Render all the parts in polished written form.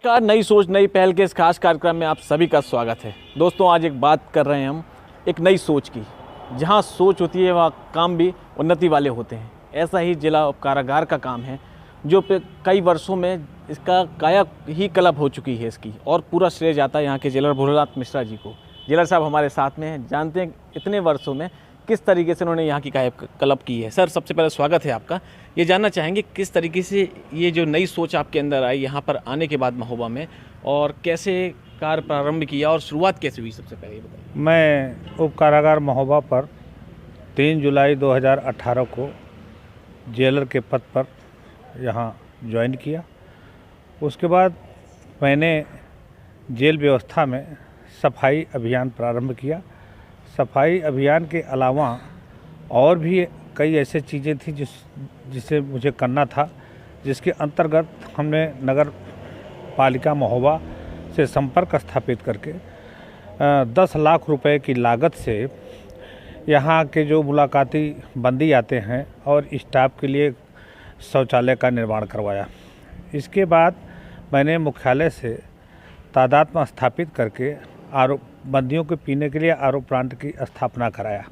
नमस्कार, नई सोच नई पहल के इस खास कार्यक्रम में आप सभी का स्वागत है। दोस्तों, आज एक बात कर रहे हैं हम एक नई सोच की। जहां सोच होती है वहाँ काम भी उन्नति वाले होते हैं। ऐसा ही जिला कारागार का काम है जो कई वर्षों में इसका काया ही कल्प हो चुकी है इसकी, और पूरा श्रेय जाता है यहाँ के जेलर भोलानाथ मिश्रा जी को। जेलर साहब हमारे साथ में हैं, जानते हैं इतने वर्षों में किस तरीके से उन्होंने यहाँ की काया कल्प की है। सर, सबसे पहले स्वागत है आपका। ये जानना चाहेंगे किस तरीके से ये जो नई सोच आपके अंदर आई यहाँ पर आने के बाद महोबा में, और कैसे कार्य प्रारंभ किया और शुरुआत कैसे हुई, सबसे पहले ये बताइए। मैं उप कारागार महोबा पर 3 जुलाई 2018 को जेलर के पद पर यहाँ ज्वाइन किया। उसके बाद मैंने जेल व्यवस्था में सफाई अभियान प्रारंभ किया। सफाई अभियान के अलावा और भी कई ऐसे चीज़ें थी जिसे मुझे करना था, जिसके अंतर्गत हमने नगर पालिका महोबा से संपर्क स्थापित करके 10 लाख रुपए की लागत से यहाँ के जो मुलाकाती बंदी आते हैं और स्टाफ के लिए शौचालय का निर्माण करवाया। इसके बाद मैंने मुख्यालय से तादाद में स्थापित करके बंदियों के पीने के लिए आरओ प्लांट की स्थापना कराया,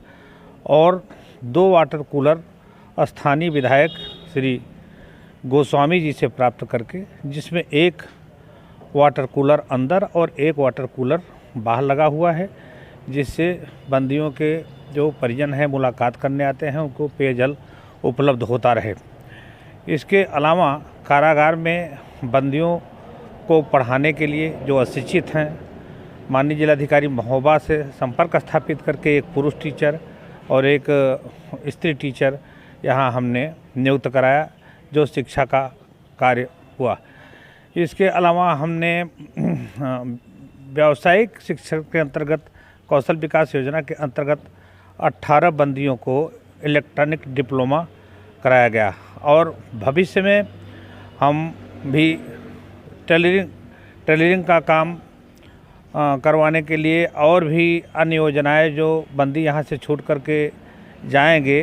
और 2 वाटर कूलर स्थानीय विधायक श्री गोस्वामी जी से प्राप्त करके, जिसमें 1 वाटर कूलर अंदर और 1 वाटर कूलर बाहर लगा हुआ है, जिससे बंदियों के जो परिजन हैं मुलाकात करने आते हैं उनको पेयजल उपलब्ध होता रहे। इसके अलावा कारागार में बंदियों को पढ़ाने के लिए जो अशिक्षित हैं, माननीय जिलाधिकारी महोबा से संपर्क स्थापित करके एक पुरुष टीचर और एक स्त्री टीचर यहाँ हमने नियुक्त कराया, जो शिक्षा का कार्य हुआ। इसके अलावा हमने व्यावसायिक शिक्षा के अंतर्गत कौशल विकास योजना के अंतर्गत 18 बंदियों को इलेक्ट्रॉनिक डिप्लोमा कराया गया, और भविष्य में हम भी टेलरिंग का काम करवाने के लिए और भी अन्य योजनाएं जो बंदी यहाँ से छूट करके जाएंगे,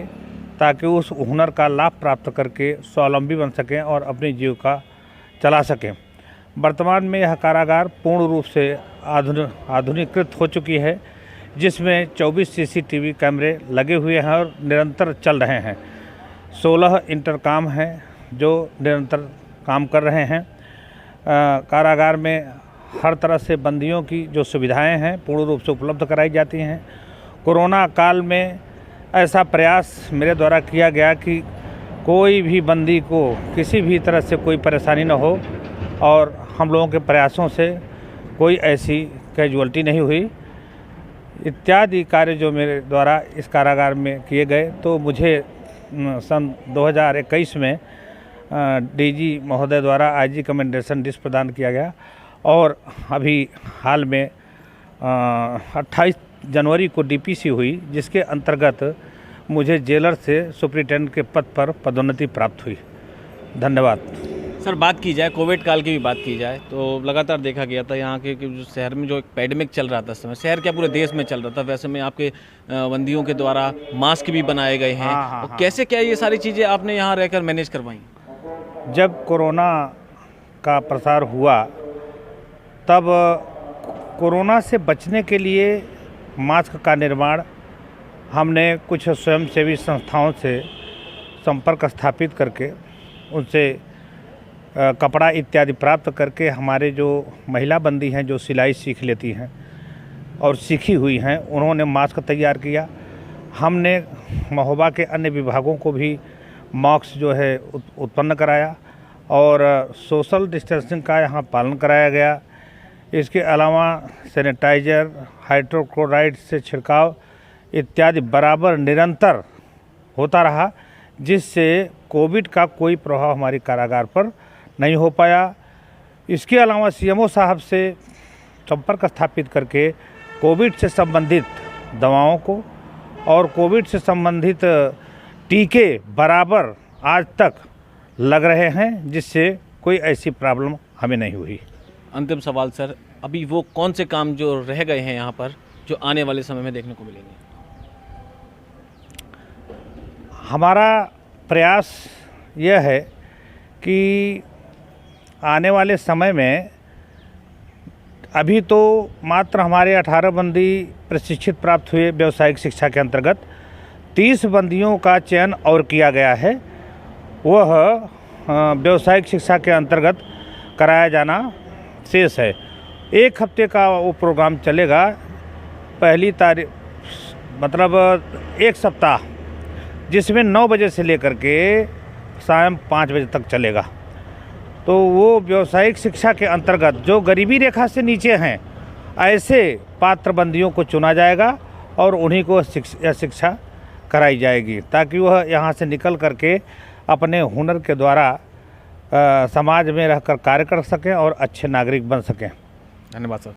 ताकि उस हुनर का लाभ प्राप्त करके स्वावलंबी बन सकें और अपनी जीविका चला सकें। वर्तमान में यह कारागार पूर्ण रूप से आधुनिकीकृत हो चुकी है, जिसमें 24 सीसीटीवी कैमरे लगे हुए हैं और निरंतर चल रहे हैं। 16 इंटरकॉम हैं जो निरंतर काम कर रहे हैं। कारागार में हर तरह से बंदियों की जो सुविधाएं हैं पूर्ण रूप से उपलब्ध कराई जाती हैं। कोरोना काल में ऐसा प्रयास मेरे द्वारा किया गया कि कोई भी बंदी को किसी भी तरह से कोई परेशानी न हो, और हम लोगों के प्रयासों से कोई ऐसी कैजुअल्टी नहीं हुई। इत्यादि कार्य जो मेरे द्वारा इस कारागार में किए गए, तो मुझे सन 2021 में डीजी महोदय द्वारा आईजी कमेंडेशन डिस्क प्रदान किया गया, और अभी हाल में 28 जनवरी को डीपीसी हुई, जिसके अंतर्गत मुझे जेलर से सुपरिटेंडेंट के पद पर पदोन्नति प्राप्त हुई। धन्यवाद। सर, बात की जाए कोविड काल की भी बात की जाए तो लगातार देखा गया था यहाँ के जो शहर में जो एक पैंडेमिक चल रहा था, इस समय शहर क्या पूरे देश में चल रहा था, वैसे में आपके बंदियों के द्वारा मास्क भी बनाए गए हैं। और कैसे क्या ये सारी चीज़ें आपने यहाँ रहकर मैनेज करवाई? जब कोरोना का प्रसार हुआ, तब कोरोना से बचने के लिए मास्क का निर्माण हमने कुछ स्वयंसेवी संस्थाओं से संपर्क स्थापित करके उनसे कपड़ा इत्यादि प्राप्त करके हमारे जो महिला बंदी हैं जो सिलाई सीख लेती हैं और सीखी हुई हैं, उन्होंने मास्क तैयार किया। हमने महोबा के अन्य विभागों को भी मास्क जो है उत्पन्न कराया, और सोशल डिस्टेंसिंग का यहाँ पालन कराया गया। इसके अलावा सैनिटाइजर, हाइड्रोक्लोराइड से छिड़काव इत्यादि बराबर निरंतर होता रहा, जिससे कोविड का कोई प्रभाव हमारे कारागार पर नहीं हो पाया। इसके अलावा सीएमओ साहब से संपर्क स्थापित करके कोविड से संबंधित दवाओं को और कोविड से संबंधित टीके बराबर आज तक लग रहे हैं, जिससे कोई ऐसी प्रॉब्लम हमें नहीं हुई। अंतिम सवाल सर, अभी वो कौन से काम जो रह गए हैं यहाँ पर जो आने वाले समय में देखने को मिलेंगे? हमारा प्रयास यह है कि आने वाले समय में अभी तो मात्र हमारे 18 बंदी प्रशिक्षित प्राप्त हुए व्यावसायिक शिक्षा के अंतर्गत 30 बंदियों का चयन और किया गया है। वह व्यावसायिक शिक्षा के अंतर्गत कराया जाना शेष है। 1 हफ्ते का वो प्रोग्राम चलेगा। पहली तारीख मतलब 1 सप्ताह, जिसमें 9 बजे से लेकर के शाम 5 बजे तक चलेगा। तो वो व्यावसायिक शिक्षा के अंतर्गत जो गरीबी रेखा से नीचे हैं ऐसे पात्र बंदियों को चुना जाएगा और उन्हीं को शिक्षा कराई जाएगी, ताकि वह यहाँ से निकल करके अपने हुनर के द्वारा समाज में रहकर कार्य कर सकें और अच्छे नागरिक बन सकें। धन्यवाद सर।